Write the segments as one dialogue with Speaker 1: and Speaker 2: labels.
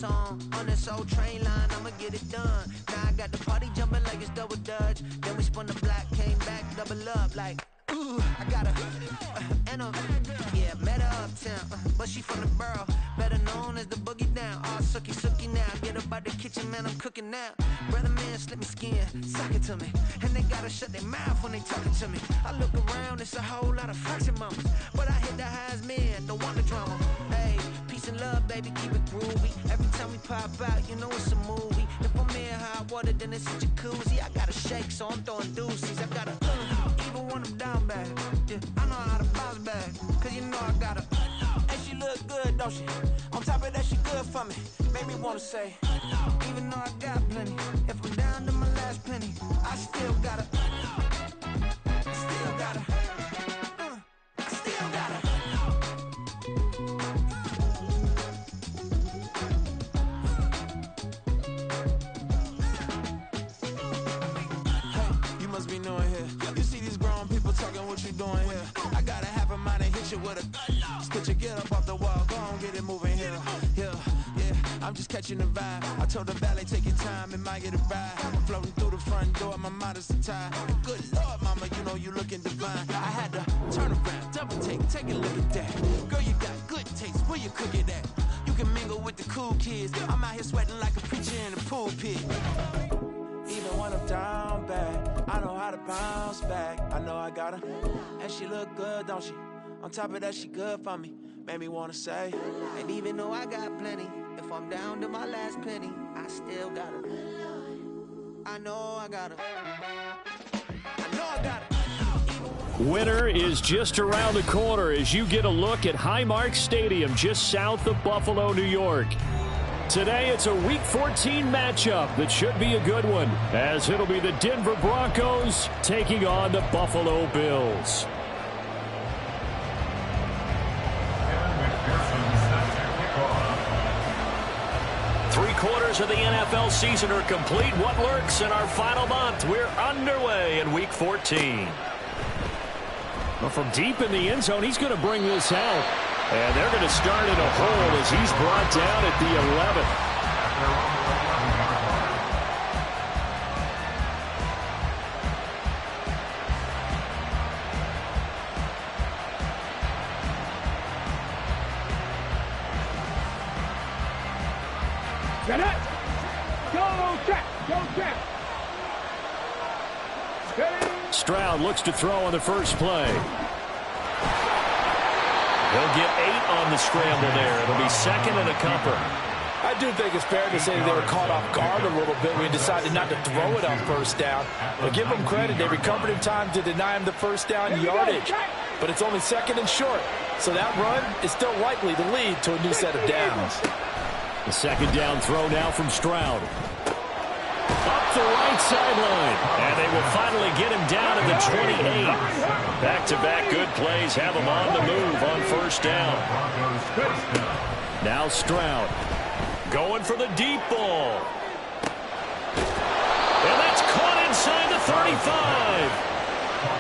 Speaker 1: on this old train line, I'ma get it done. Now I got the party jumping like it's double dutch. Then we spun the block, came back, double up like, ooh, I got yeah, met her uptown, but she from the borough, better known as the boogie down. All sookie now, get up out the kitchen, man, I'm cooking now. Brother man, slip me skin, suck it to me, and they gotta shut their mouth when they talking to me. I look around, it's a whole lot of fraction mamas, but I hit the highs, man, don't want the drama. Hey, peace and love, baby, keep it groovy. Every time we pop out, you know it's a movie. If I'm in hot water, then it's a jacuzzi. I gotta shake, so I'm throwing deuces. I gotta even when I'm down bad. Yeah, I know how to bounce back, cause you know I gotta. And she look good, don't she? On top of that, she good for me. Made me wanna say, even though I got plenty, if I'm down to my last penny, I still gotta. I still gotta. I still gotta. Hey, you must be knowing here. You see these grown people talking, what you doing here? I gotta have a mind and hit you with a stitch you, get up off the wall, go on, get it moving here. Yeah, I'm just catching the vibe. I told the valet, take your time, it might get a ride. Floating through the front door, my mind is tied. Good Lord, mama, you know you looking divine. I had to turn around, double take a look at that. Girl, you got good taste, where you cook it at? You can mingle with the cool kids. I'm out here sweating like a preacher in a pool pit. Even when I'm down bad, I know how to bounce back. I know I got her, and she look good, don't she? On top of that, she good for me. Made me wanna say, and even though I got plenty, if I'm down to my last penny, I still got her. I know I got her. I know I got her.
Speaker 2: Winter is just around the corner as you get a look at Highmark Stadium just south of Buffalo, New York. Today, it's a Week 14 matchup that should be a good one, as it'll be the Denver Broncos taking on the Buffalo Bills. Three-quarters of the NFL season are complete. What lurks in our final month? We're underway in Week 14. Well, from deep in the end zone, he's going to bring this out. And they're going to start in a hole as he's brought down at the 11th.
Speaker 3: Get it! Go check! Go check!
Speaker 2: Stroud looks to throw on the first play. He'll get 8 on the scramble there. It'll be second and a couple.
Speaker 4: I do think it's fair to say they were caught off guard a little bit when he decided not to throw it on first down. But give them credit. They recovered in time to deny him the first down yardage. But it's only second and short. So that run is still likely to lead to a new set of downs.
Speaker 2: The second down throw now from Stroud. Up the right sideline. And they will finally get him down at the 28. Back-to-back good plays have him on the move on first down. Now Stroud going for the deep ball. And that's caught inside the 35.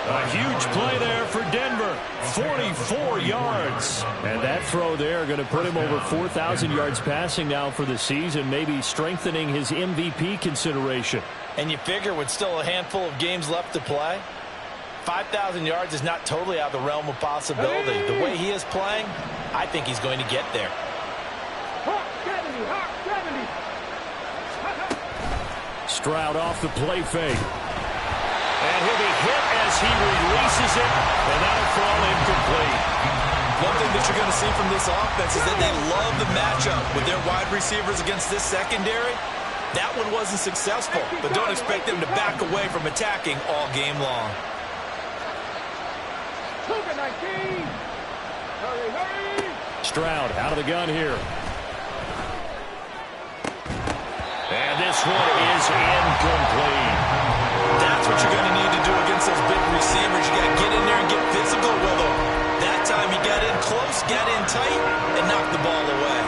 Speaker 2: A huge play there for Denver. 44 yards. And that throw there going to put him over 4,000 yards passing now for the season, maybe strengthening his MVP consideration.
Speaker 4: And you figure with still a handful of games left to play, 5,000 yards is not totally out of the realm of possibility. The way he is playing, I think he's going to get there.
Speaker 2: Stroud off the play fake. And he'll be hit as he releases it, and that'll fall incomplete.
Speaker 5: One thing that you're going to see from this offense is that they love the matchup with their wide receivers against this secondary. That one wasn't successful, but don't expect them to back away from attacking all game long.
Speaker 2: Stroud out of the gun here. And this one is incomplete.
Speaker 5: That's what you're going to need to do against those big receivers. You got to get in there and get physical with them. That time you got in close, got in tight, and knocked the ball away.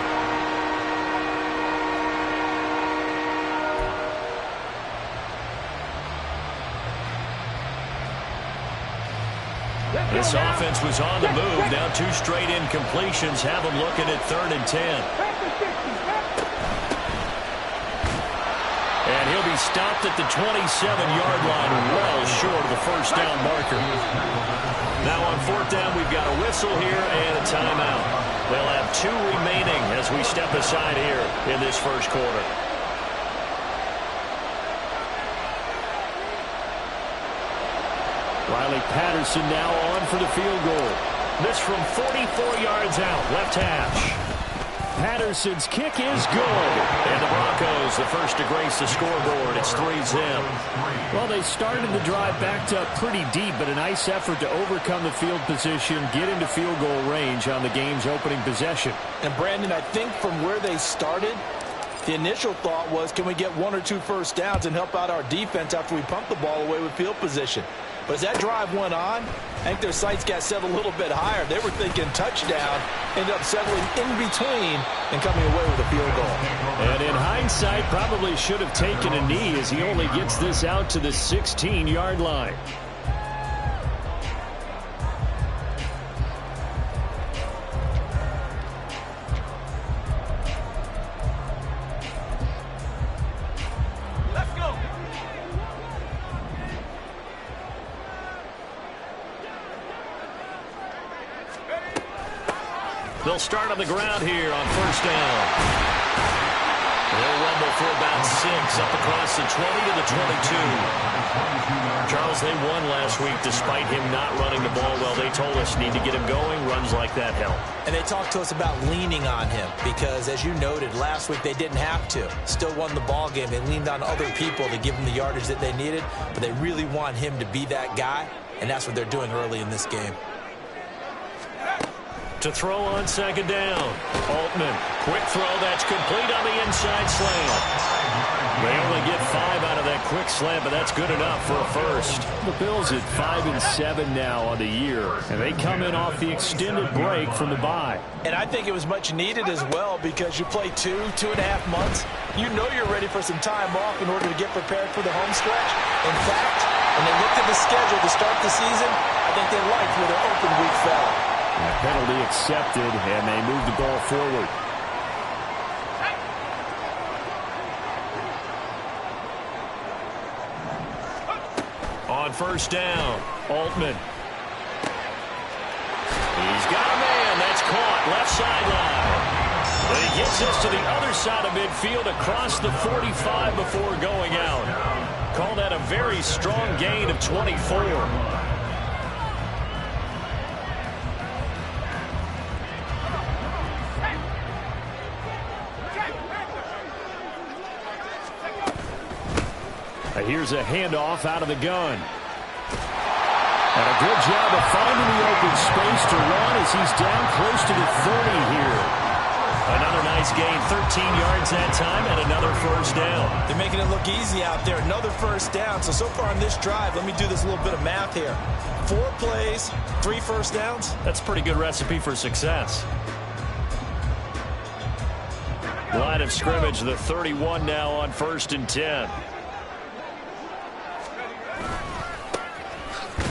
Speaker 2: This offense was on the move. Now 2 straight incompletions have them looking at 3rd and 10. stopped at the 27-yard line, well short of the first down marker. Now on fourth down, we've got a whistle here and a timeout. They'll have 2 remaining as we step aside here in this first quarter. Riley Patterson now on for the field goal. This from 44 yards out, left hash. Patterson's kick is good. And the Broncos, the first to grace the scoreboard. It's 3-zip.
Speaker 6: Well, they started the drive backed up pretty deep, but a nice effort to overcome the field position, get into field goal range on the game's opening possession.
Speaker 4: And, Brandon, I think from where they started, the initial thought was, can we get 1 or 2 first downs and help out our defense after we pump the ball away with field position? But as that drive went on, I think their sights got set a little bit higher. They were thinking touchdown, ended up settling in between and coming away with a field goal.
Speaker 6: And in hindsight, probably should have taken a knee as he only gets this out to the 16-yard line.
Speaker 2: They'll start on the ground here on first down. They'll rumble for about 6 up across the 20 to the 22. Charles, they won last week despite him not running the ball well. They told us need to get him going. Runs like that help.
Speaker 4: And they talked to us about leaning on him because, as you noted, last week they didn't have to. Still won the ball game. They leaned on other people to give them the yardage that they needed, but they really want him to be that guy, and that's what they're doing early in this game.
Speaker 2: To throw on second down. Altman, quick throw, that's complete on the inside slant. They only get 5 out of that quick slant, but that's good enough for a first.
Speaker 6: The Bills at 5-7 now on the year, and they come in off the extended break from the bye.
Speaker 4: And I think it was much needed as well because you play 2.5 months. You know you're ready for some time off in order to get prepared for the home stretch. In fact, when they looked at the schedule to start the season, I think they liked where their open week fell.
Speaker 6: And a penalty accepted, and they move the ball forward.
Speaker 2: On first down, Altman. He's got a man. That's caught. Left sideline. And he gets us to the other side of midfield across the 45 before going out. Call that a very strong gain of 24.
Speaker 6: Here's a handoff out of the gun. And a good job of finding the open space to run as he's down close to the 30 here.
Speaker 2: Another nice gain, 13 yards that time, and another first down.
Speaker 4: They're making it look easy out there. Another first down. So far on this drive, let me do this little bit of math here. 4 plays, 3 first downs.
Speaker 2: That's a pretty good recipe for success. Line of scrimmage, the 31 now on 1st and 10.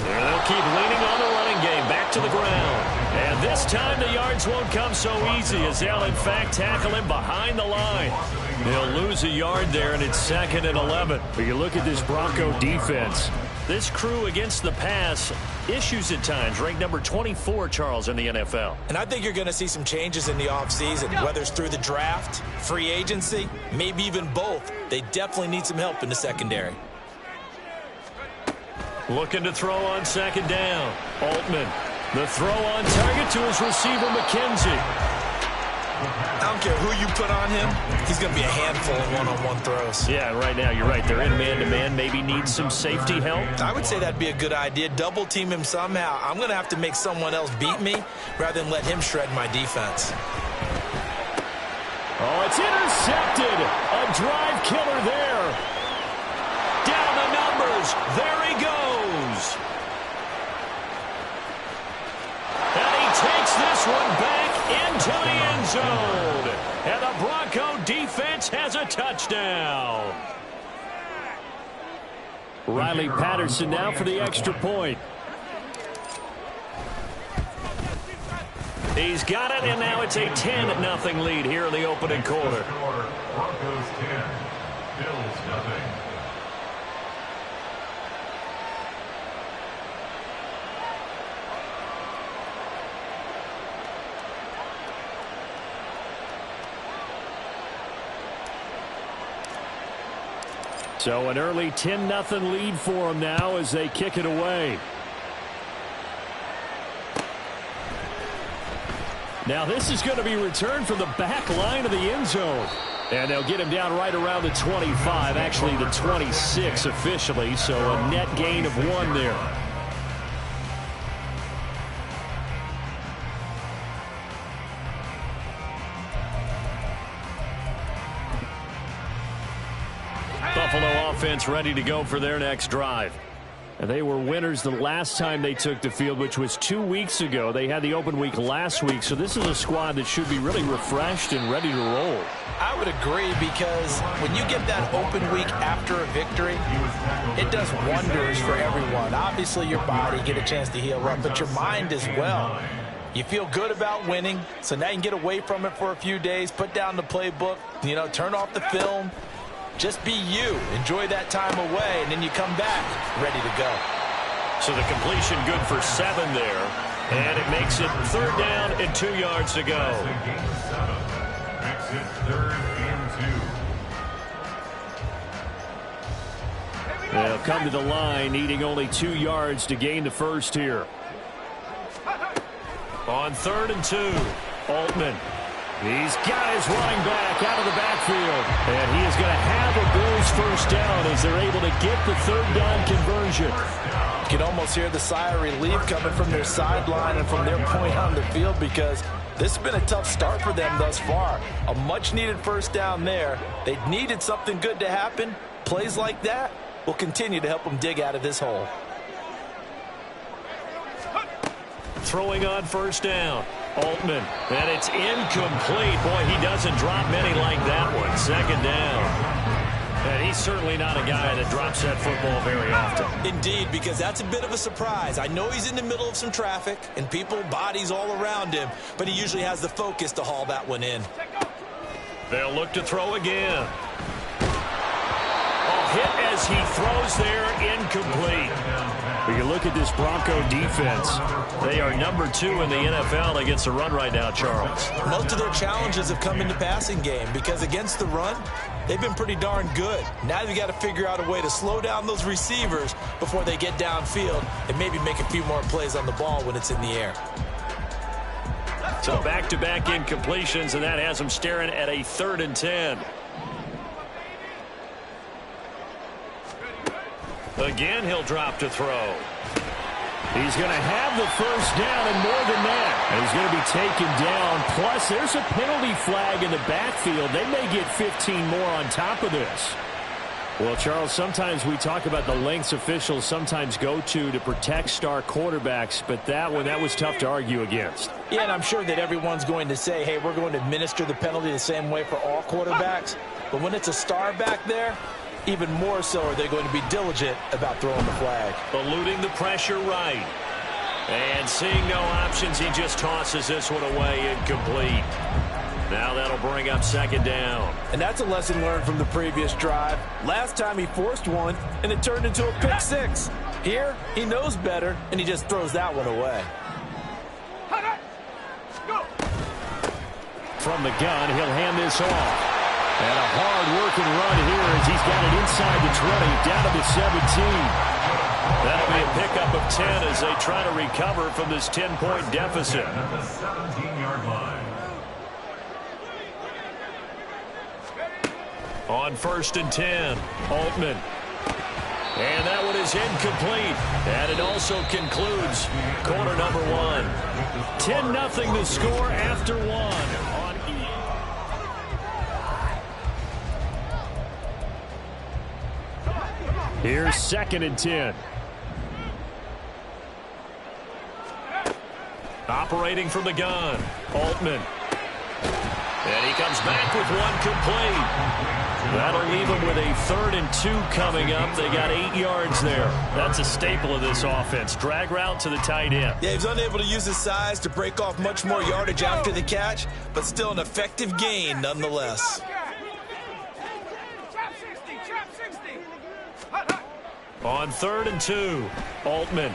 Speaker 2: They'll keep leaning on the running game. Back to the ground. And this time the yards won't come so easy as they'll, in fact, tackle him behind the line. They'll lose a yard there, and it's 2nd and 11.
Speaker 6: But you look at this Bronco defense.
Speaker 2: This crew against the pass, issues at times, ranked number 24, Charles, in the NFL.
Speaker 4: And I think you're going to see some changes in the offseason, whether it's through the draft, free agency, maybe even both. They definitely need some help in the secondary.
Speaker 2: Looking to throw on second down. Altman. The throw on target to his receiver, McKenzie.
Speaker 4: I don't care who you put on him. He's going to be a handful in one-on-one throws.
Speaker 2: Yeah, right now, you're right. They're in man-to-man. Maybe need some safety help.
Speaker 4: I would say that'd be a good idea. Double team him somehow. I'm going to have to make someone else beat me rather than let him shred my defense.
Speaker 6: Oh, it's intercepted. A drive killer there.
Speaker 2: Down the numbers. There he goes. And he takes this one back into the end zone. And the Bronco defense has a touchdown.
Speaker 6: Riley Patterson now for the extra point.
Speaker 2: He's got it, and now it's a 10-0 lead here in the opening quarter.
Speaker 7: Broncos 10, Bills nothing.
Speaker 6: So an early 10-0 lead for them now as they kick it away. Now this is going to be returned from the back line of the end zone. And they'll get him down right around the 25, actually the 26 officially, so a net gain of 1 there. Buffalo offense ready to go for their next drive. And they were winners the last time they took the field, which was 2 weeks ago. They had the open week last week, so this is a squad that should be really refreshed and ready to roll.
Speaker 4: I would agree, because when you get that open week after a victory, it does wonders for everyone. Obviously, your body, get a chance to heal up, but your mind as well. You feel good about winning, so now you can get away from it for a few days, put down the playbook, turn off the film. Just be you. Enjoy that time away, and then you come back ready to go.
Speaker 2: So the completion good for 7 there, and it makes it 3rd down and 2 yards to go.
Speaker 7: Exit 3rd and 2.
Speaker 6: They'll come to the line, needing only 2 yards to gain the first here.
Speaker 2: On 3rd and 2,
Speaker 6: Altman. He's got his running back out of the backfield. And he is going to have a Bills first down as they're able to get the 3rd down conversion.
Speaker 4: You can almost hear the sigh of relief coming from their sideline and from their point on the field, because this has been a tough start for them thus far. A much-needed first down there. They needed something good to happen. Plays like that will continue to help them dig out of this hole.
Speaker 2: throwing on 1st down. Altman, and it's incomplete. Boy, he doesn't drop many like that one. 2nd down. And he's certainly not a guy that drops that football very often.
Speaker 5: Indeed, because that's a bit of a surprise. I know he's in the middle of some traffic and people, bodies all around him, but he usually has the focus to haul that one in.
Speaker 2: They'll look to throw again. Hit as he throws there, incomplete.
Speaker 6: When you look at this Bronco defense, they are number 2 in the NFL against the run right now, Charles.
Speaker 5: Most of their challenges have come in the passing game because against the run, they've been pretty darn good. Now they've got to figure out a way to slow down those receivers before they get downfield and maybe make a few more plays on the ball when it's in the air.
Speaker 2: So back-to-back incompletions, and that has them staring at a 3rd and 10. Again, he'll drop to throw.
Speaker 6: He's going to have the first down and more than that. And he's going to be taken down. Plus, there's a penalty flag in the backfield. They may get 15 more on top of this. Well, Charles, sometimes we talk about the lengths officials sometimes go to protect star quarterbacks, but that one, that was tough to argue against.
Speaker 4: Yeah, and I'm sure that everyone's going to say, hey, we're going to administer the penalty the same way for all quarterbacks. But when it's a star back there, even more so are they going to be diligent about throwing the flag.
Speaker 2: Eluding the pressure right. And seeing no options, he just tosses this one away, incomplete. Now that'll bring up 2nd down.
Speaker 4: And that's a lesson learned from the previous drive. Last time he forced one, and it turned into a pick 6. Here, he knows better, and he just throws that one away.
Speaker 6: From the gun, he'll hand this off. And a hard-working run here as he's got it inside the 20, down to the 17.
Speaker 2: That'll be a pickup of 10 as they try to recover from this 10-point deficit.
Speaker 7: At the 17-yard line.
Speaker 2: On 1st and 10, Altman. And that one is incomplete. And it also concludes quarter number 1. 10-0 the score after 1.
Speaker 6: Here's 2nd and 10.
Speaker 2: Operating from the gun, Altman. And he comes back with one complete. That'll leave him with a 3rd and 2 coming up. They got 8 yards there. That's a staple of this offense. Drag route to the tight end.
Speaker 5: Yeah, he's unable to use his size to break off much more yardage after the catch, but still an effective gain nonetheless.
Speaker 2: On 3rd and 2, Altman.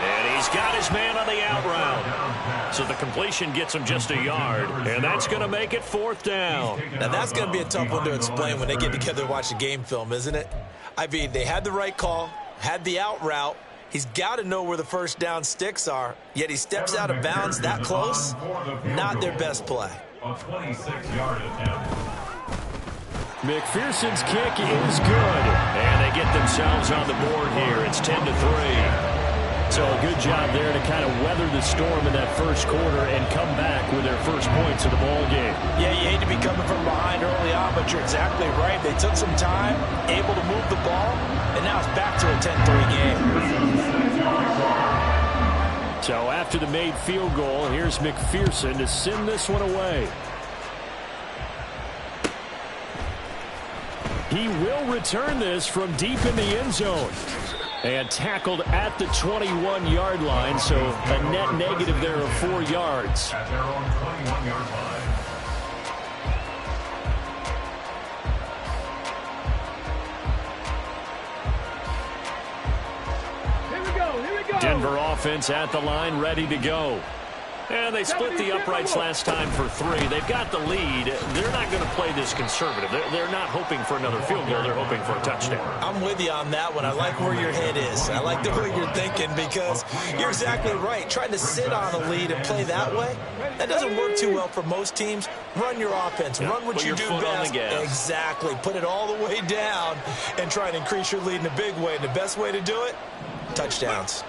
Speaker 2: And he's got his man on the out route. So the completion gets him just a yard, and that's going to make it 4th down.
Speaker 5: Now, that's going to be a tough one to explain when they get together and watch the game film, isn't it? I mean, they had the right call, had the out route. He's got to know where the first down sticks are, yet he steps out of bounds that close. Not their best play.
Speaker 7: A 26-yard attempt.
Speaker 2: McPherson's kick is good, and they get themselves on the board here. It's 10-3. So a good job there to kind of weather the storm in that first quarter and come back with their first points of the ball game. Yeah, you hate to be coming from behind early on, but you're exactly right. They took some time, able to move the ball, and now it's back to a 10-3 game. So after the made field goal, here's McPherson to send this one away. He will return this from deep in the end zone. And tackled at the 21-yard line, so a net negative there of 4 yards.
Speaker 7: At their own 21-yard line.
Speaker 3: Here we go, here we go.
Speaker 2: Denver offense at the line, ready to go. And they split the uprights last time for 3. They've got the lead. They're not going to play this conservative. They're not hoping for another field goal. They're hoping for a touchdown.
Speaker 5: I'm with you on that one. I like where your head is. I like the way you're thinking because you're exactly right. Trying to sit on a lead and play that way, that doesn't work too well for most teams. Run your offense. Run what you do best. Exactly. Put it all the way down and try and increase your lead in a big way. And the best way to do it, touchdowns.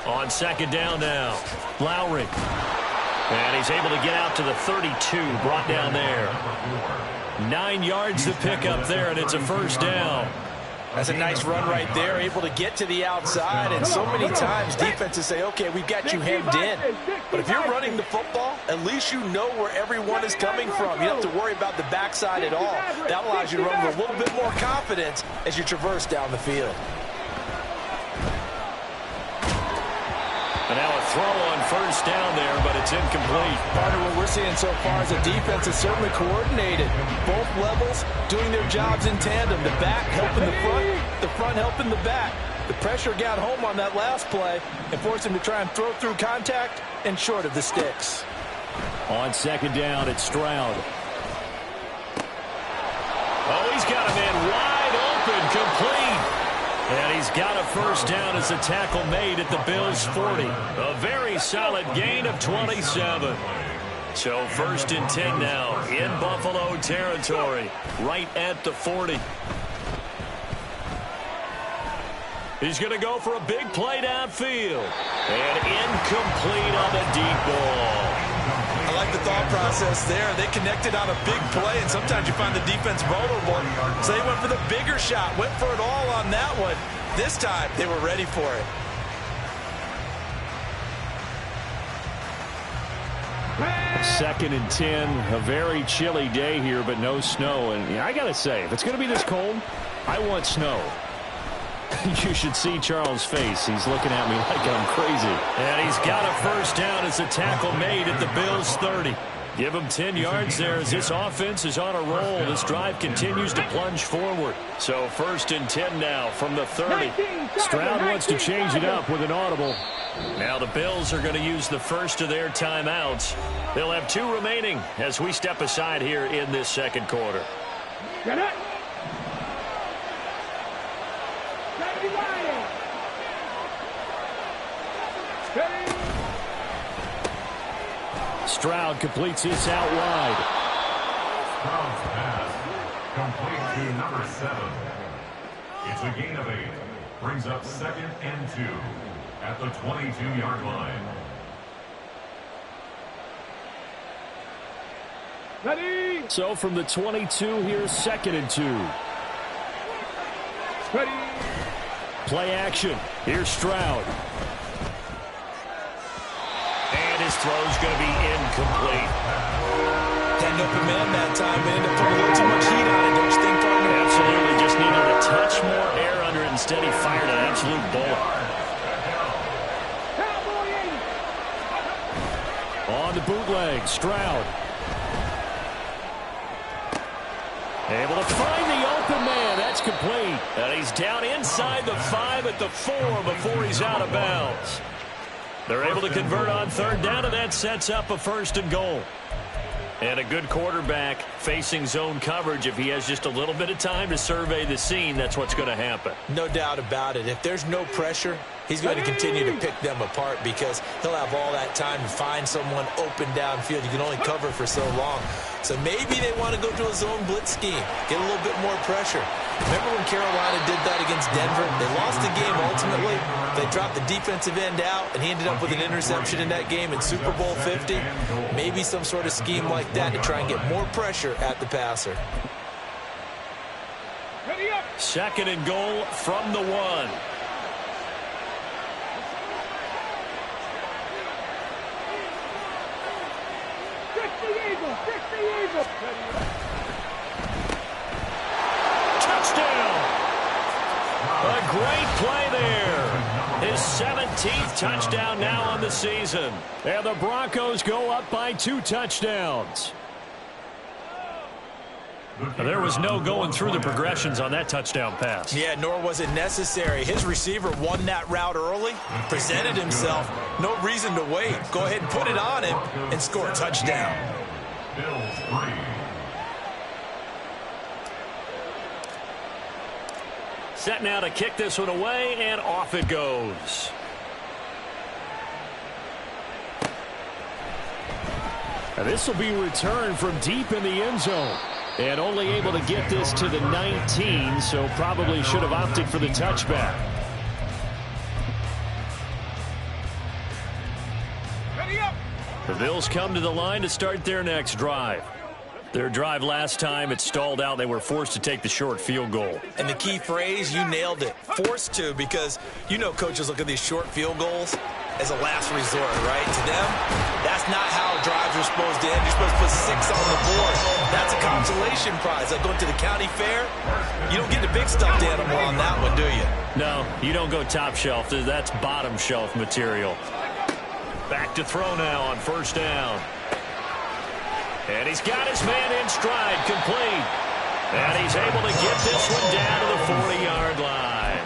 Speaker 2: On 2nd down now, Lowry. And he's able to get out to the 32, brought down there. 9 yards to pick up there, and it's a first down. That's a nice run right there, able to get to the outside. And so many times defenses say, okay, we've got you hemmed in. But if you're running the football, at least you know where everyone is coming from. You don't have to worry about the backside at all. That allows you to run with a little bit more confidence as you traverse down the field. And now a throw on first down there, but it's incomplete.
Speaker 4: Partner, what we're seeing so far is the defense is certainly coordinated. Both levels doing their jobs in tandem. The back helping the front helping the back. The pressure got home on that last play and forced him to try and throw through contact and short of the sticks.
Speaker 2: On 2nd down, it's Stroud. Oh, he's got a man wide open, complete. And he's got a first down as the tackle made at the Bills' 40. A very solid gain of 27. So 1st and 10 now in Buffalo territory, right at the 40. He's going to go for a big play downfield. And incomplete on the deep ball.
Speaker 5: I like the thought process there. They connected on a big play, and sometimes you find the defense vulnerable. So they went for the bigger shot, went for it all on that one. This time, they were ready for it.
Speaker 2: Second and 10, a very chilly day here, but no snow. And yeah, I got to say, if it's going to be this cold, I want snow. You should see Charles' face. He's looking at me like I'm crazy. And he's got a first down as the tackle made at the Bills' 30. Give him 10 yards there as this offense is on a roll. This drive continues to plunge forward. So 1st and 10 now from the 30. Stroud wants to change it up with an audible. Now the Bills are going to use the first of their timeouts. They'll have 2 remaining as we step aside here in this second quarter.
Speaker 3: Get it.
Speaker 2: Stroud completes this out wide.
Speaker 7: Stroud's pass complete to number 7. It's a gain of 8. Brings up 2nd and 2 at the 22-yard line.
Speaker 3: Ready.
Speaker 2: So from the 22, here's 2nd and 2.
Speaker 3: Ready.
Speaker 2: Play action. Here's Stroud. And his throw's going to be incomplete.
Speaker 5: Didn't open man that time, but ended up putting a little too much heat on it, don't you think, partner?
Speaker 2: Absolutely. Just needed a touch more air under it. Instead, he fired an absolute bullet. On the bootleg, Stroud. Able to find the open man. That's complete. And he's down inside the 5 at the 4 before he's out of bounds. They're able to convert on third down, and that sets up a 1st and goal. And a good quarterback facing zone coverage. If he has just a little bit of time to survey the scene, that's what's going to happen.
Speaker 4: No doubt about it. If there's no pressure, he's going to continue to pick them apart because he'll have all that time to find someone open downfield. You can only cover for so long. So maybe they want to go to a zone blitz scheme, get a little bit more pressure. Remember when Carolina did that against Denver? They lost the game ultimately. They dropped the defensive end out, and he ended up with an interception in that game in Super Bowl 50. Maybe some sort of scheme like that to try and get more pressure at the passer.
Speaker 2: 2nd and goal from the 1. Touchdown! A great play there. His 17th touchdown now on the season. And the Broncos go up by 2 touchdowns. There was no going through the progressions on that touchdown pass.
Speaker 4: Yeah, nor was it necessary. His receiver won that route early, presented himself. No reason to wait. Go ahead and put it on him and score a touchdown.
Speaker 7: Bills 3.
Speaker 2: Set now to kick this one away, and off it goes. And this will be returned from deep in the end zone. And only able to get this to the 19, so probably should have opted for the touchback. The Bills come to the line to start their next drive. Their drive last time, it stalled out. They were forced to take the short field goal.
Speaker 4: And the key phrase, you nailed it. Forced to, because you know coaches look at these short field goals as a last resort, right? To them, that's not how drives are supposed to end. You're supposed to put 6 on the board. That's a consolation prize. Like going to the county fair, you don't get the big stuffed animal on that one, do you?
Speaker 2: No, you don't go top shelf. That's bottom shelf material. Back to throw now on 1st down. And he's got his man in stride, complete. And he's able to get this one down to the 40-yard line.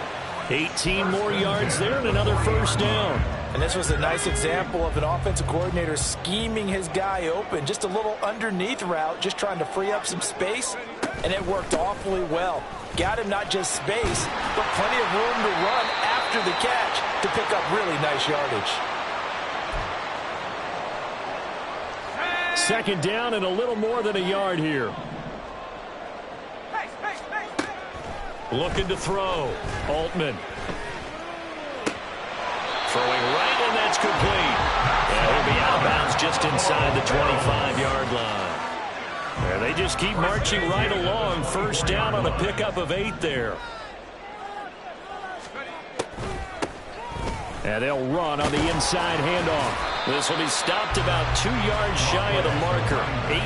Speaker 2: 18 more yards there and another 1st down.
Speaker 4: And this was a nice example of an offensive coordinator scheming his guy open. Just a little underneath route, just trying to free up some space. And it worked awfully well. Got him not just space, but plenty of room to run after the catch to pick up really nice yardage.
Speaker 2: 2nd down and a little more than a yard here. Looking to throw. Altman. Throwing right, and that's complete. And he'll be out of bounds just inside the 25-yard line. And they just keep marching right along. 1st down on a pickup of 8 there. And they'll run on the inside handoff. This will be stopped about 2 yards shy of the marker.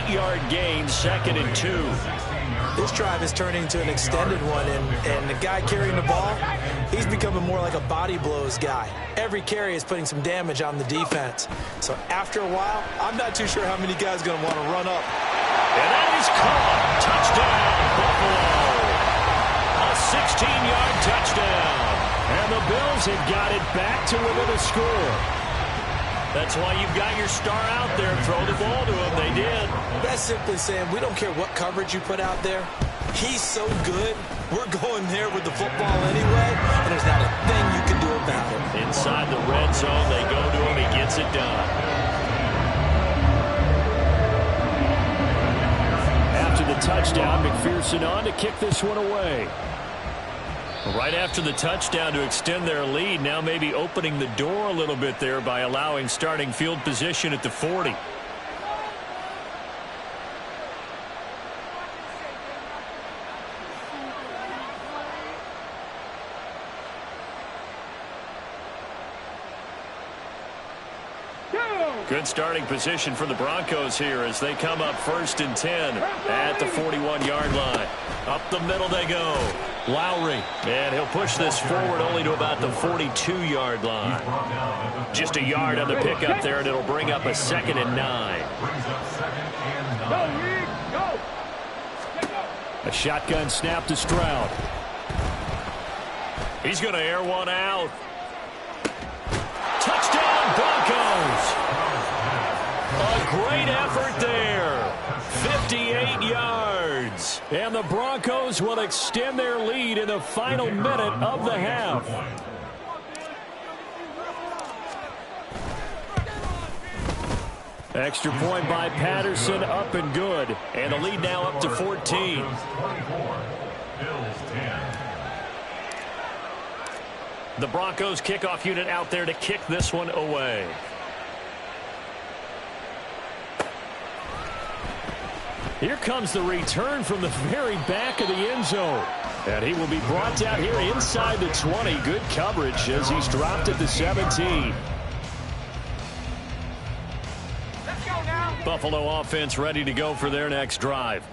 Speaker 2: 8-yard gain, 2nd and 2.
Speaker 4: This drive is turning into an extended one, and the guy carrying the ball, he's becoming more like a body blows guy. Every carry is putting some damage on the defense. So after a while, I'm not too sure how many guys are going to want to run up.
Speaker 2: And that is caught. Touchdown, Buffalo. A 16-yard touchdown. And the Bills have got it back to within a score. That's why you've got your star out there. Throw the ball to him. They did.
Speaker 4: That's simply saying we don't care what coverage you put out there. He's so good. We're going there with the football anyway, and there's not a thing you can do about it.
Speaker 2: Inside the red zone, they go to him. He gets it done. After the touchdown, McPherson on to kick this one away. Right after the touchdown to extend their lead, now maybe opening the door a little bit there by allowing starting field position at the 40. Good starting position for the Broncos here as they come up 1st and 10 at the 41-yard line. Up the middle they go. Lowry, and he'll push this forward only to about the 42-yard line. Just a yard on the pickup there, and it'll bring up a 2nd and 9. A shotgun snap to Stroud. He's going to air one out. Touchdown, Broncos. A great effort there. 58 yards. And the Broncos will extend their lead in the final minute of the half. Extra point by Patterson, up and good. And the lead now up to 14. The Broncos kickoff unit out there to kick this one away. Here comes the return from the very back of the end zone. And he will be brought down here inside the 20. Good coverage as he's dropped at the 17. Buffalo offense ready to go for their next drive.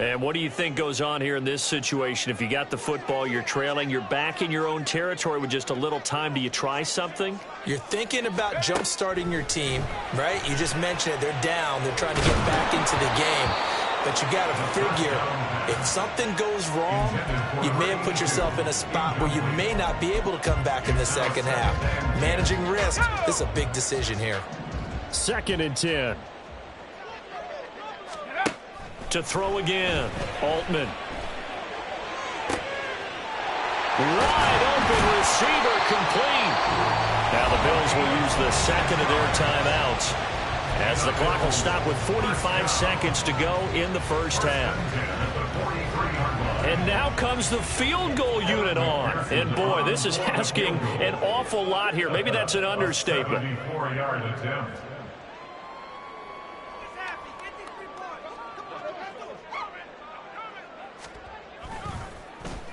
Speaker 2: And what do you think goes on here in this situation? If you got the football, you're trailing, you're back in your own territory with just a little time. Do you try something?
Speaker 4: You're thinking about jump-starting your team, right? You just mentioned it. They're down. They're trying to get back into the game. But you got to figure, if something goes wrong, you may have put yourself in a spot where you may not be able to come back in the second half. Managing risk, this is a big decision here.
Speaker 2: 2nd and 10. To throw again. Altman. Wide open receiver complete. Now the Bills will use the second of their timeouts as the clock will stop with 45 seconds to go in the first half. And now comes the field goal unit on. And boy, this is asking an awful lot here. Maybe that's an understatement.
Speaker 7: 74-yard attempt.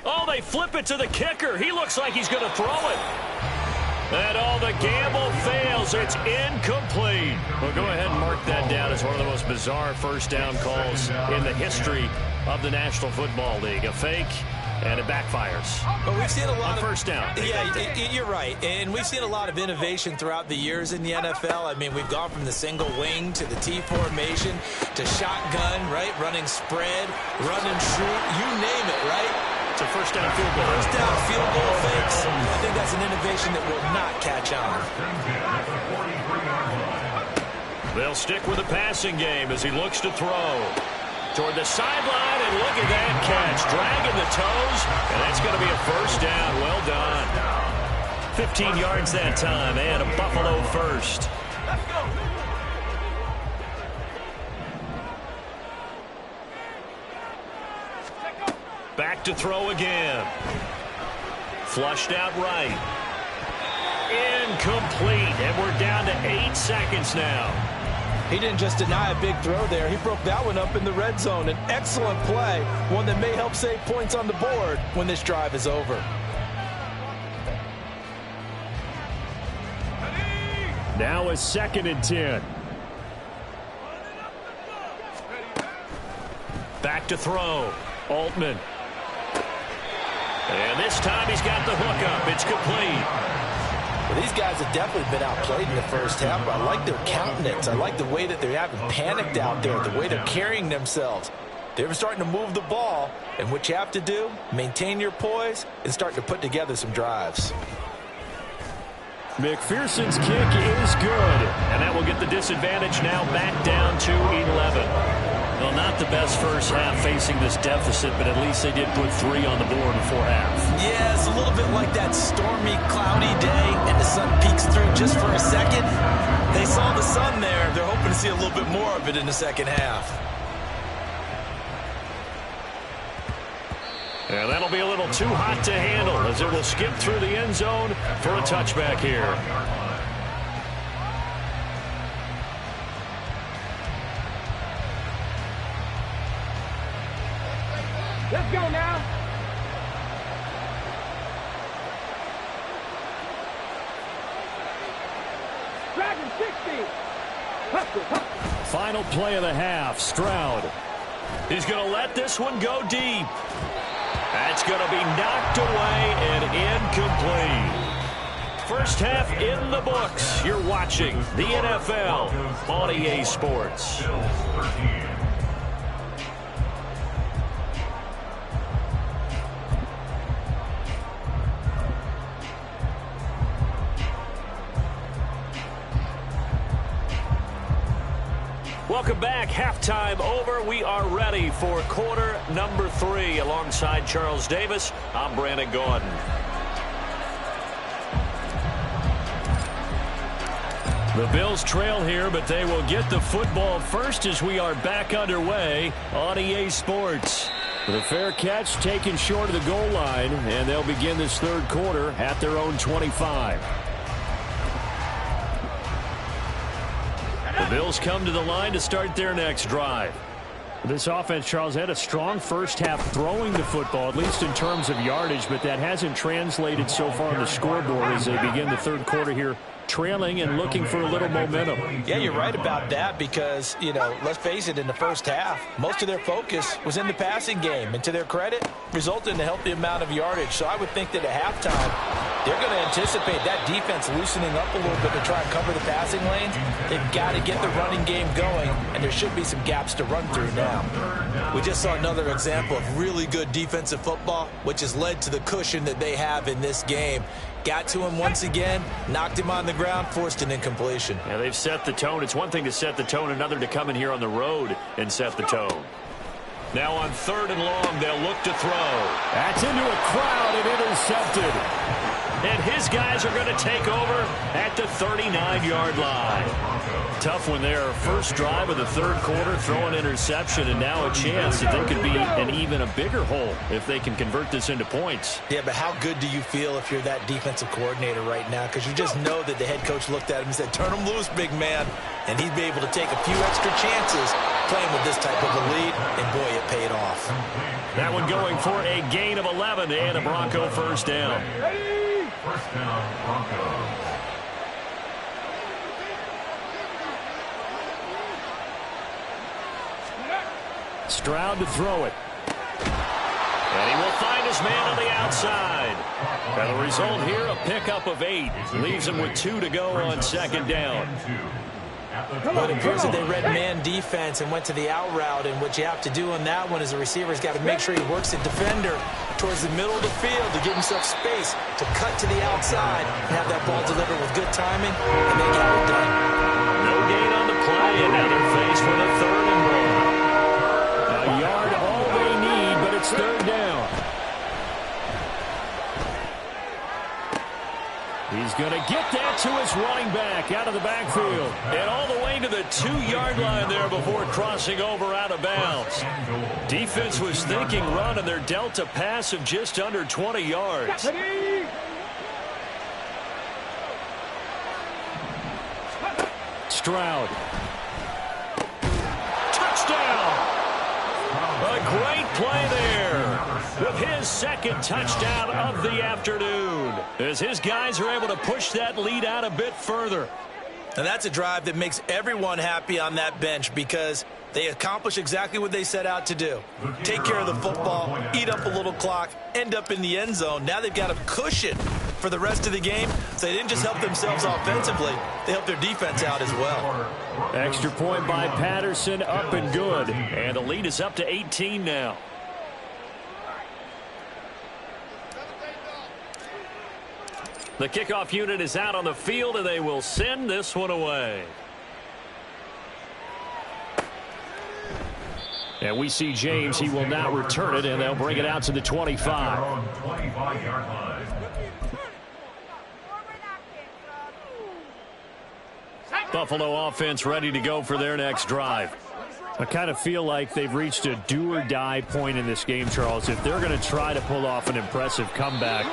Speaker 2: Oh, they flip it to the kicker. He looks like he's going to throw it. And the gamble fails. It's incomplete. Well, go ahead and mark that down as one of the most bizarre first down calls in the history of the National Football League. A fake, and it backfires.
Speaker 4: But we've seen a lot of
Speaker 2: first down.
Speaker 4: Yeah, you're right. And we've seen a lot of innovation throughout the years in the NFL. I mean, we've gone from the single wing to the T formation to shotgun, right? Running spread, run and shoot, you name it, right?
Speaker 2: It's a first down field goal.
Speaker 4: First down field goal fakes. I think that's an innovation that will not catch on.
Speaker 2: They'll stick with the passing game as he looks to throw. Toward the sideline, and look at that catch. Dragging the toes, and that's going to be a first down. Well done. 15 yards that time, and a Buffalo first.
Speaker 3: Let's go.
Speaker 2: Back to throw again. Flushed out right. Incomplete, and we're down to 8 seconds now.
Speaker 4: He didn't just deny a big throw there. He broke that one up in the red zone. An excellent play, one that may help save points on the board when this drive is over.
Speaker 2: Now a 2nd and 10. Back to throw. Altman. And this time he's got the hook up. It's complete.
Speaker 4: Well, these guys have definitely been outplayed in the first half, but I like their countenance. I like the way that they haven't panicked out there, the way they're carrying themselves. They're starting to move the ball, and what you have to do, maintain your poise and start to put together some drives.
Speaker 2: McPherson's kick is good, and that will get the disadvantage now back down to 11. Well, not the best first half facing this deficit, but at least they did put 3 on the board before half.
Speaker 4: Yeah, it's a little bit like that stormy, cloudy day, and the sun peeks through just for a second. They saw the sun there. They're hoping to see a little bit more of it in the second half.
Speaker 2: And that'll be a little too hot to handle as it will skip through the end zone for a touchback here.
Speaker 3: Let's go now. Dragon 60.
Speaker 2: Final play of the half, Stroud. He's going to let this one go deep. That's going to be knocked away and incomplete. First half in the books. You're watching the NFL on EA Sports. Welcome back. Halftime over. We are ready for quarter number 3. Alongside Charles Davis, I'm Brandon Gordon. The Bills trail here, but they will get the football first as we are back underway on EA Sports. The fair catch taken short of the goal line, and they'll begin this third quarter at their own 25. The Bills come to the line to start their next drive. This offense, Charles, had a strong first half throwing the football, at least in terms of yardage, but that hasn't translated so far on the scoreboard as they begin the third quarter here, trailing and looking for a little momentum.
Speaker 4: Yeah, you're right about that because, let's face it, in the first half, most of their focus was in the passing game. And to their credit, resulted in a healthy amount of yardage. So I would think that at halftime, they're going to anticipate that defense loosening up a little bit to try and cover the passing lanes. They've got to get the running game going, and there should be some gaps to run through now.
Speaker 5: We just saw another example of really good defensive football, which has led to the cushion that they have in this game. Got to him once again, knocked him on the ground, forced an incompletion.
Speaker 2: Yeah, they've set the tone. It's one thing to set the tone, another to come in here on the road and set the tone. Now on 3rd and long, they'll look to throw.
Speaker 6: That's into a crowd and intercepted.
Speaker 2: And his guys are going to take over at the 39-yard line. Tough one there. First drive of the third quarter, throw an interception, and now a chance that they could be in even a bigger hole if they can convert this into points.
Speaker 4: Yeah, but how good do you feel if you're that defensive coordinator right now? Because you just know that the head coach looked at him and said, turn him loose, big man. And he'd be able to take a few extra chances playing with this type of a lead, and boy, it paid off.
Speaker 2: That one going for a gain of 11 and a Bronco first down.
Speaker 7: First down, Broncos.
Speaker 2: Stroud to throw it. And he will find his man on the outside. And the result here, a pickup of 8. Leaves him with 2 to go on 2nd down.
Speaker 4: Well, it appears that they read man defense and went to the out route, and what you have to do on that one is the receiver's got to make sure he works the defender towards the middle of the field to give himself space to cut to the outside and have that ball delivered with good timing, and they got it done.
Speaker 2: No gain on the play, and now they're faced with a 3rd and goal. A yard all they need, but it's 3rd down. He's going to get that to his running back out of the backfield. And all the way to the 2-yard line there before crossing over out of bounds. Defense was thinking run, and they're dealt a pass of just under 20 yards. Stroud. Touchdown! A great play there with his 2nd touchdown of the afternoon as his guys are able to push that lead out a bit further.
Speaker 5: And that's a drive that makes everyone happy on that bench because they accomplish exactly what they set out to do. Take care of the football, eat up a little clock, end up in the end zone. Now they've got a cushion for the rest of the game, so they didn't just help themselves offensively, they helped their defense out as well.
Speaker 2: Extra point by Patterson, up and good. And the lead is up to 18 now. The kickoff unit is out on the field, and they will send this one away. And we see James. He will not return it, and they'll bring it out to the 25.
Speaker 7: 25-yard line.
Speaker 2: Buffalo offense ready to go for their next drive. I kind of feel like they've reached a do-or-die point in this game, Charles. If they're going to try to pull off an impressive comeback,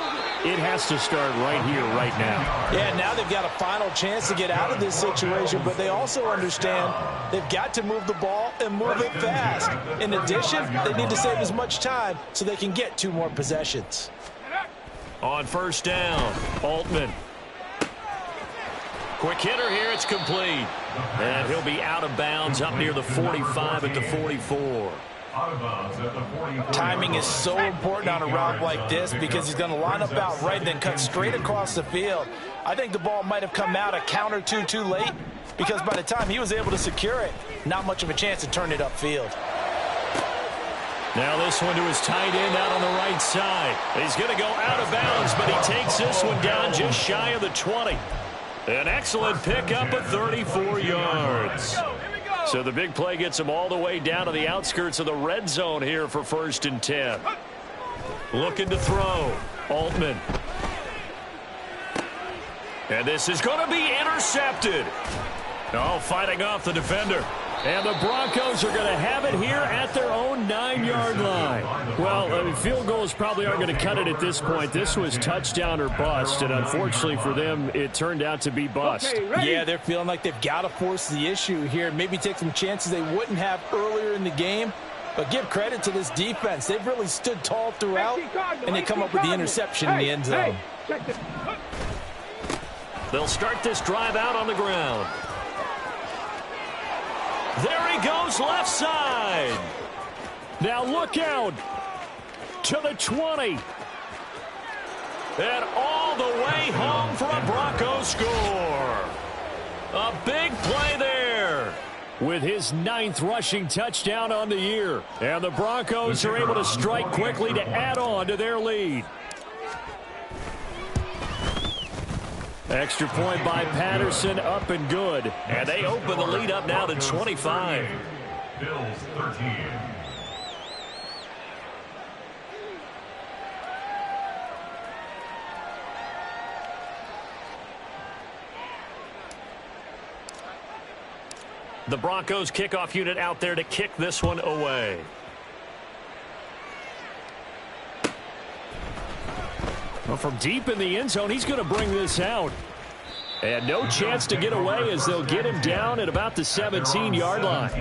Speaker 2: it has to start right here, right now.
Speaker 4: Yeah, now they've got a final chance to get out of this situation, but they also understand they've got to move the ball and move it fast. In addition, they need to save as much time so they can get 2 more possessions.
Speaker 2: On first down, Altman. Quick hitter here, it's complete. And he'll be out of bounds up near the 45 at the 44.
Speaker 4: Timing is so important on a route like this because he's going to line up out right and then cut straight across the field. I think the ball might have come out a count or two too late because by the time he was able to secure it, not much of a chance to turn it upfield.
Speaker 2: Now this one to his tight end out on the right side. He's going to go out of bounds, but he takes this one down just shy of the 20. An excellent pickup of 34 yards. So the big play gets him all the way down to the outskirts of the red zone here for 1st and 10. Looking to throw. Altman. And this is going to be intercepted. Oh, fighting off the defender. And the Broncos are going to have it here at their own 9-yard line. Well, field goals probably aren't going to cut it at this point. This was touchdown or bust, and unfortunately for them, it turned out to be bust.
Speaker 4: Yeah, they're feeling like they've got to force the issue here. Maybe take some chances they wouldn't have earlier in the game. But give credit to this defense. They've really stood tall throughout, and they come up with the interception in the end zone.
Speaker 2: They'll start this drive out on the ground. There he goes, left side.
Speaker 6: Now look out to the 20.
Speaker 2: And all the way home for a Broncos score. A big play there.
Speaker 6: With his 9th rushing touchdown on the year. And the Broncos are able to strike quickly to add on to their lead. Extra point by Patterson, up and good.
Speaker 2: And they open the lead up now to 25.
Speaker 7: Bills 13.
Speaker 2: The Broncos kickoff unit out there to kick this one away.
Speaker 6: Well, from deep in the end zone, he's going to bring this out. And no chance to get away as they'll get him down at about the 17-yard line.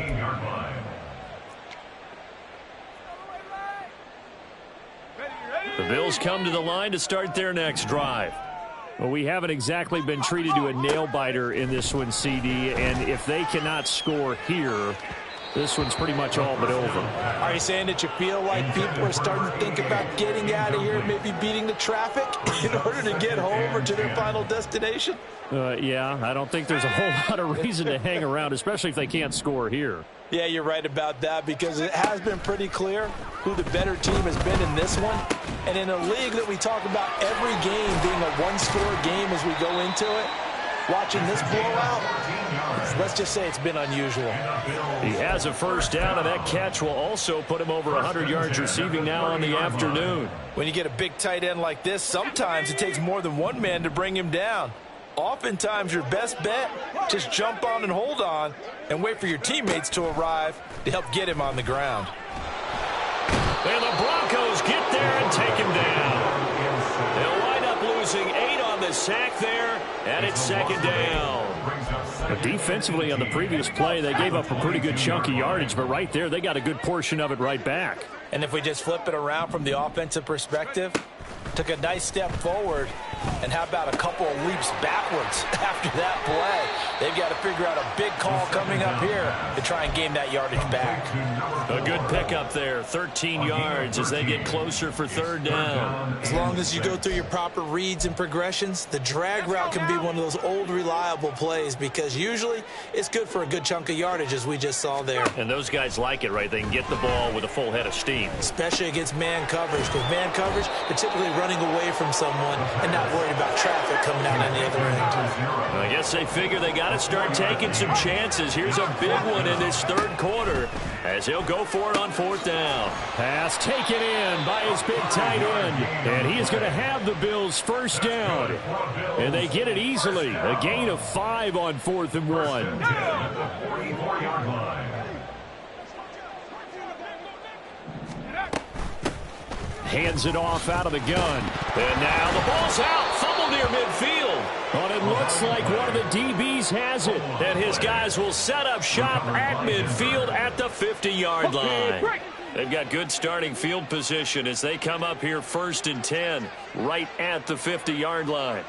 Speaker 2: The Bills come to the line to start their next drive.
Speaker 6: Well, we haven't exactly been treated to a nail-biter in this one, CD, and if they cannot score here, this one's pretty much all but over.
Speaker 4: Are you saying that you feel like people are starting to think about getting out of here, maybe beating the traffic in order to get home or to their final destination?
Speaker 6: Yeah, I don't think there's a whole lot of reason to hang around, especially if they can't score here.
Speaker 4: Yeah, you're right about that because it has been pretty clear who the better team has been in this one. And in a league that we talk about every game being a one-score game as we go into it, watching this blowout, let's just say it's been unusual.
Speaker 2: He has a first down, and that catch will also put him over 100 yards receiving now on the afternoon.
Speaker 4: When you get a big tight end like this, sometimes it takes more than one man to bring him down. Oftentimes, your best bet, just jump on and hold on and wait for your teammates to arrive to help get him on the ground.
Speaker 2: And the Broncos get there and take him down. They'll wind up losing 8 on the sack there, and it's second down.
Speaker 6: But defensively on the previous play, they gave up a pretty good chunk of yardage, but right there, they got a good portion of it right back.
Speaker 4: And if we just flip it around from the offensive perspective, took a nice step forward, and how about a couple of leaps backwards after that play? They've got to figure out a big call coming up here to try and gain that yardage back.
Speaker 2: A good pickup there, 13 yards as they get closer for third down.
Speaker 4: As long as you go through your proper reads and progressions, the drag route can be one of those old reliable plays because usually it's good for a good chunk of yardage as we just saw there.
Speaker 2: And those guys like it, right? They can get the ball with a full head of steam.
Speaker 4: Especially against man coverage, because man coverage, they're typically running away from someone and not worried about traffic coming out on the other end.
Speaker 2: I guess they figure they got to start taking some chances. Here's a big one in this third quarter as he'll go for it on fourth down.
Speaker 6: Pass taken in by his big tight end, and he is going to have the Bills first down. And they get it easily. A gain of 5 on 4th and 1.
Speaker 7: 44-yard line.
Speaker 6: Hands it off out of the gun.
Speaker 2: And now the ball's out. Fumble near midfield.
Speaker 6: But it looks like one of the DBs has it.
Speaker 2: And his guys will set up shop at midfield at the 50-yard line. They've got good starting field position as they come up here 1st and 10 right at the 50-yard line.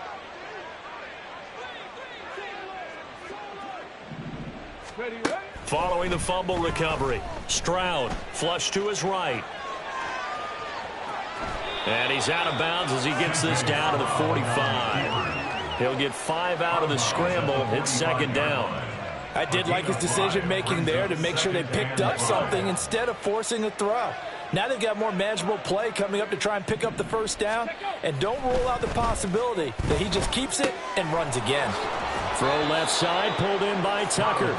Speaker 2: Following the fumble recovery, Stroud flush to his right. And he's out of bounds as he gets this down to the 45. He'll get 5 out of the scramble. It's second down.
Speaker 4: I did like his decision-making there to make sure they picked up something instead of forcing a throw. Now they've got more manageable play coming up to try and pick up the first down. And don't rule out the possibility that he just keeps it and runs again.
Speaker 6: Throw left side, pulled in by Tucker.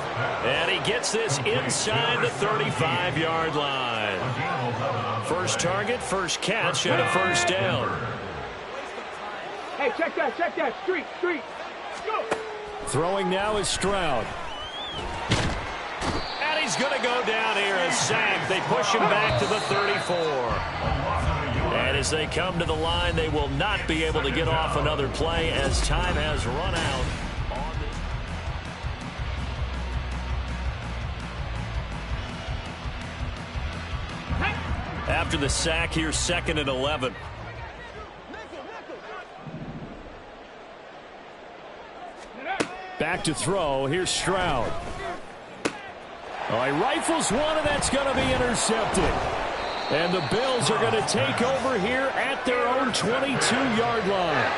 Speaker 6: And he gets this inside the 35-yard line. First target, first catch, and a first down.
Speaker 3: Hey, check that. Street. Go.
Speaker 6: Throwing now is Stroud. And he's going to go down here, a sack. They push him back to the 34. And as they come to the line, they will not be able to get off another play as time has run out. After the sack, here's 2nd and 11. Back to throw. Here's Stroud. Oh, he rifles one, and that's going to be intercepted. And the Bills are going to take over here at their own 22-yard line.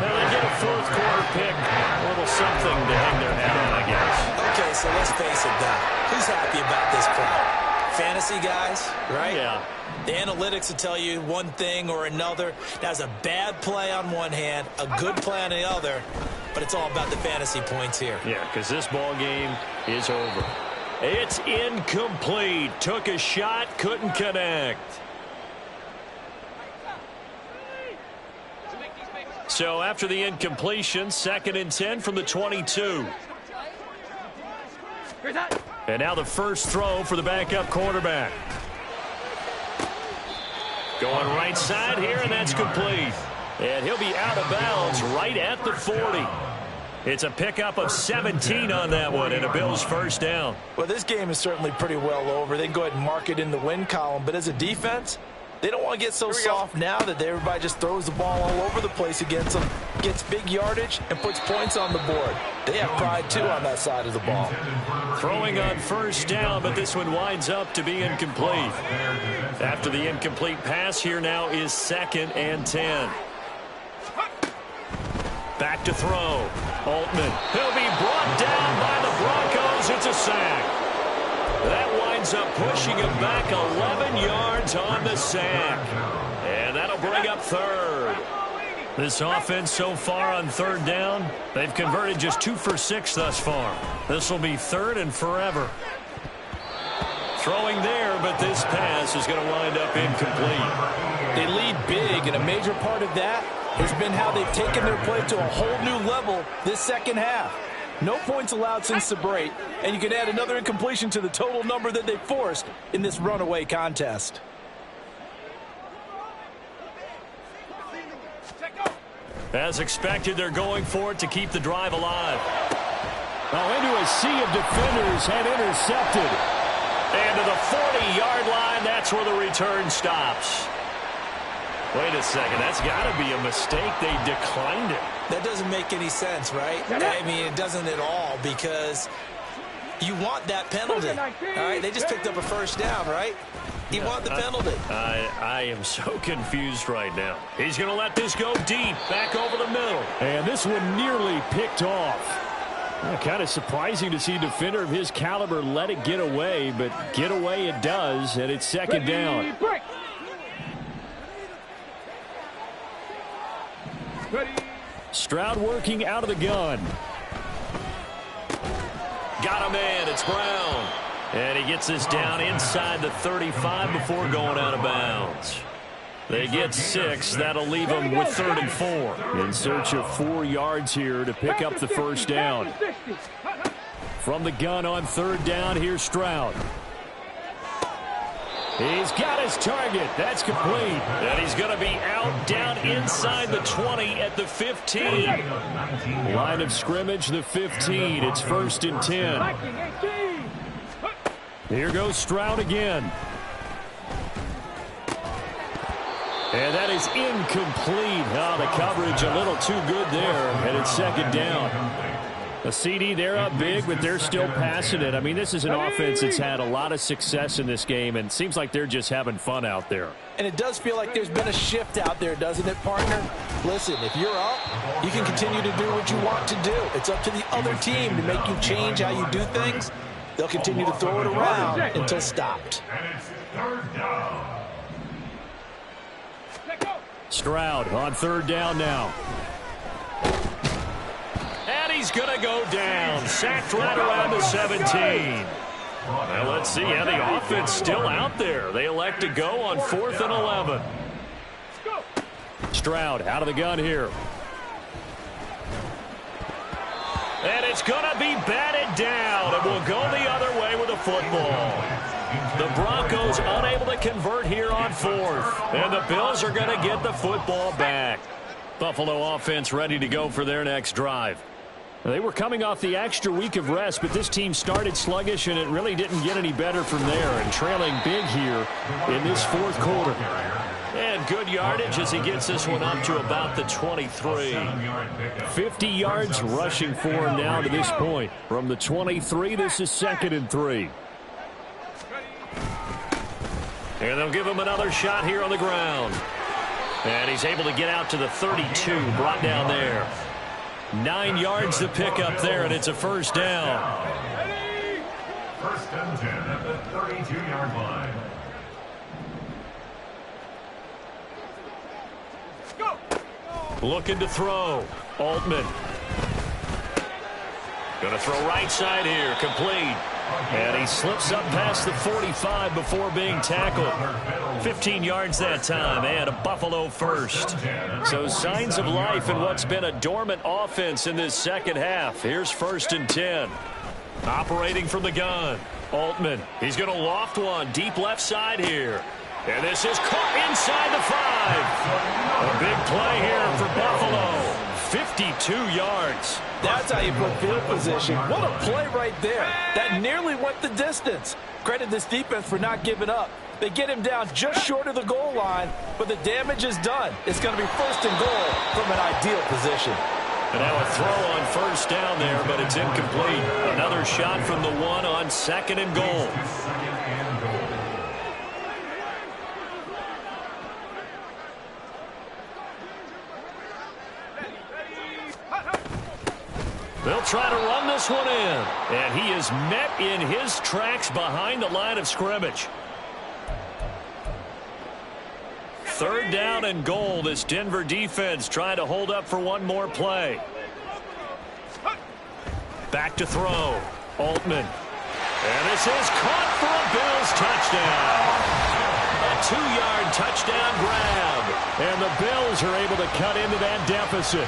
Speaker 6: Now they get a fourth-quarter pick. A little something to hang their hat on, I guess.
Speaker 5: Okay, so let's face it, Doc. Who's happy about this play? Fantasy guys, right?
Speaker 6: Yeah.
Speaker 5: The analytics will tell you one thing or another. That's a bad play on one hand, a good play on the other, but it's all about the fantasy points here.
Speaker 6: Yeah, because this ball game is over. It's incomplete. Took a shot, couldn't connect. So after the incompletion, 2nd and 10 from the 22. And now the first throw for the backup quarterback. Going right side here, and that's complete. And he'll be out of bounds right at the 40. It's a pickup of 17 on that one, and a Bills first down.
Speaker 4: Well, this game is certainly pretty well over. They can go ahead and mark it in the win column. But as a defense, they don't want to get so soft now that everybody just throws the ball all over the place against them, gets big yardage, and puts points on the board. They have pride, too, on that side of the ball.
Speaker 6: Throwing on first down, but this one winds up to be incomplete. After the incomplete pass, here now is 2nd and 10. Back to throw. Altman. He'll be brought down by the Broncos. It's a sack. That winds up pushing him back 11 yards on the sack. And that'll bring up 3rd. This offense so far on 3rd down, they've converted just 2 for 6 thus far. This will be 3rd and forever. Throwing there, but this pass is going to wind up incomplete.
Speaker 4: They lead big, and a major part of that has been how they've taken their play to a whole new level this second half. No points allowed since the break, and you can add another incompletion to the total number that they forced in this runaway contest.
Speaker 6: As expected, they're going for it to keep the drive alive. Oh, into a sea of defenders and intercepted. And to the 40-yard line, that's where the return stops. Wait a second, that's got to be a mistake. They declined it.
Speaker 5: That doesn't make any sense, right? I mean, it doesn't at all, because you want that penalty. All right, they just picked up a first down, right? You want the penalty.
Speaker 6: I am so confused right now. He's going to let this go deep, back over the middle. And this one nearly picked off. Kind of surprising to see a defender of his caliber let it get away, but get away it does, and it's 2nd down. Stroud working out of the gun. Got a man. It's Brown. And he gets this down inside the 35 before going out of bounds. They get 6. That'll leave them with 3rd and 4. In search of 4 yards here to pick up the first down. From the gun on 3rd down, here's Stroud. He's got his target. That's complete. And he's going to be out down inside the 20 at the 15. Line of scrimmage, the 15. It's 1st and 10. Here goes Stroud again. And that is incomplete. Oh, the coverage a little too good there. And it's 2nd down. A CD, they're up big, but they're still passing it. I mean, this is an offense that's had a lot of success in this game, and it seems like they're just having fun out there.
Speaker 4: And it does feel like there's been a shift out there, doesn't it, partner? Listen, if you're up, you can continue to do what you want to do. It's up to the other team to make you change how you do things. They'll continue to throw it around until stopped.
Speaker 7: And it's 3rd down.
Speaker 6: Stroud on 3rd down now. And
Speaker 2: he's going to go down. Sacked right around the 17. Well, let's see how the offense still out there. They elect to go on 4th and 11. Stroud out of the gun here. And it's going to be batted down, and we'll go the other way with the football. The Broncos unable to convert here on 4th, and the Bills are going to get the football back. Buffalo offense ready to go for their next drive. They were coming off the extra week of rest, but this team started sluggish, and it really didn't get any better from there, and trailing big here in this 4th quarter. And good yardage as he gets this one up to about the 23. 50 yards rushing for him now to this point. From the 23, this is 2nd and 3. And they'll give him another shot here on the ground. And he's able to get out to the 32, brought down there. 9 yards to pick up there, and it's a first down.
Speaker 7: 1st and 10 at the 32-yard line.
Speaker 2: Looking to throw. Altman. Going to throw right side here. Complete. And he slips up past the 45 before being tackled. 15 yards that time, and a Buffalo first. So signs of life in what's been a dormant offense in this second half. Here's 1st and 10. Operating from the gun. Altman. He's going to loft one deep left side here. And this is caught inside the 5. A big play here for Buffalo. 52 yards.
Speaker 4: That's how you put field position. What a play right there. That nearly went the distance. Credit this defense for not giving up. They get him down just short of the goal line, but the damage is done. It's going to be 1st and goal from an ideal position.
Speaker 2: And now a throw on 1st down there, but it's incomplete. Another shot from the 1 on 2nd and goal. They'll try to run this one in. And he is met in his tracks behind the line of scrimmage. 3rd down and goal. This Denver defense trying to hold up for one more play. Back to throw. Altman. And this is caught for a Bills touchdown. A 2-yard touchdown grab. And the Bills are able to cut into that deficit.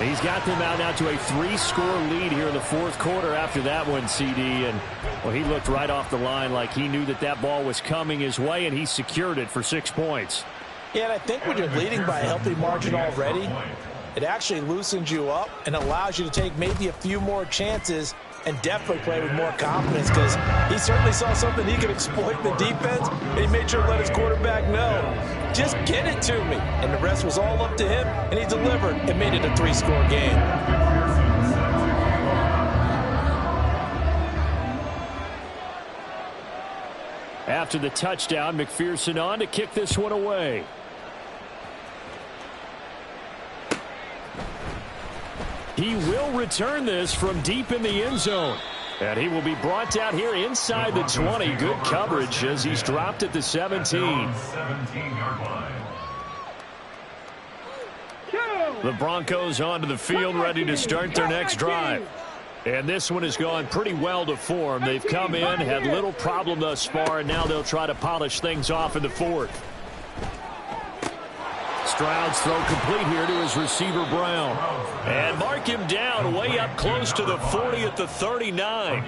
Speaker 2: He's got them out now to a 3-score lead here in the 4th quarter after that one, CD. And, well, he looked right off the line like he knew that that ball was coming his way, and he secured it for 6 points.
Speaker 4: Yeah, and I think when you're leading by a healthy margin already, it actually loosens you up and allows you to take maybe a few more chances and definitely play with more confidence, because he certainly saw something he could exploit in the defense, and he made sure to let his quarterback know, just get it to me. And the rest was all up to him, and he delivered and made it a 3-score game.
Speaker 2: After the touchdown, McPherson on to kick this one away. He will return this from deep in the end zone. And he will be brought down here inside the 20. Good coverage as he's dropped at the 17. The Broncos onto the field, ready to start their next drive. And this one has gone pretty well to form. They've come in, had little problem thus far, and now they'll try to polish things off in the 4th. Stroud's throw complete here to his receiver, Brown. And mark him down way up close to the 40 at the 39.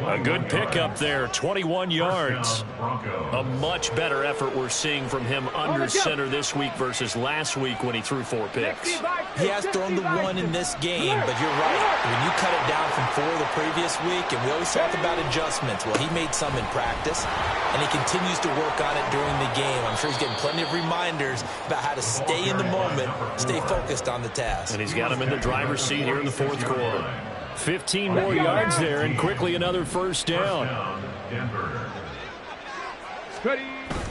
Speaker 2: A good pickup there, 21 yards. A much better effort we're seeing from him under center this week versus last week when he threw 4 picks.
Speaker 5: He has thrown the 1 in this game, but you're right. When you cut it down from 4 the previous week, and we always talk about adjustments, well, he made some in practice, and he continues to work on it during the game. I'm sure he's getting plenty of reminders about how to stay in the moment, stay focused on the task.
Speaker 2: And he's got him in the driver's seat here in the 4th quarter. 15 more yards there, and quickly another first down.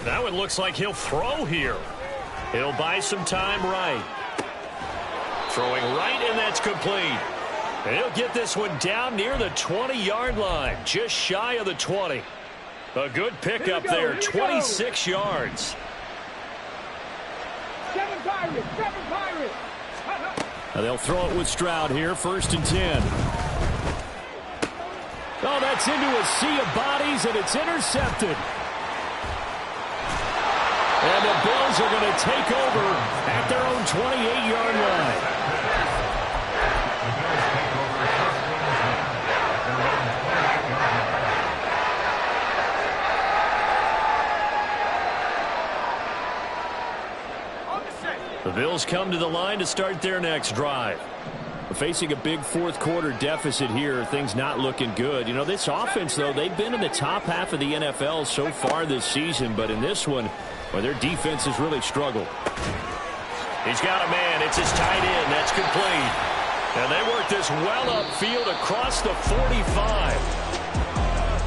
Speaker 2: Now it looks like he'll throw here. He'll buy some time right. Throwing right, and that's complete. And he'll get this one down near the 20-yard line, just shy of the 20. A good pickup there, 26 yards.
Speaker 3: 7 Pirates! 7 Pirates!
Speaker 6: They'll throw it with Stroud here, 1st and 10. Oh, that's into a sea of bodies, and it's intercepted. And the Bills are going to take over at their own 28-yard line. The Bills come to the line to start their next drive. Facing a big fourth-quarter deficit here, things not looking good. You know, this offense, though, they've been in the top half of the NFL so far this season, but in this one, well, their defense has really struggled.
Speaker 2: He's got a man. It's his tight end. That's complete. And they work this well upfield across the 45.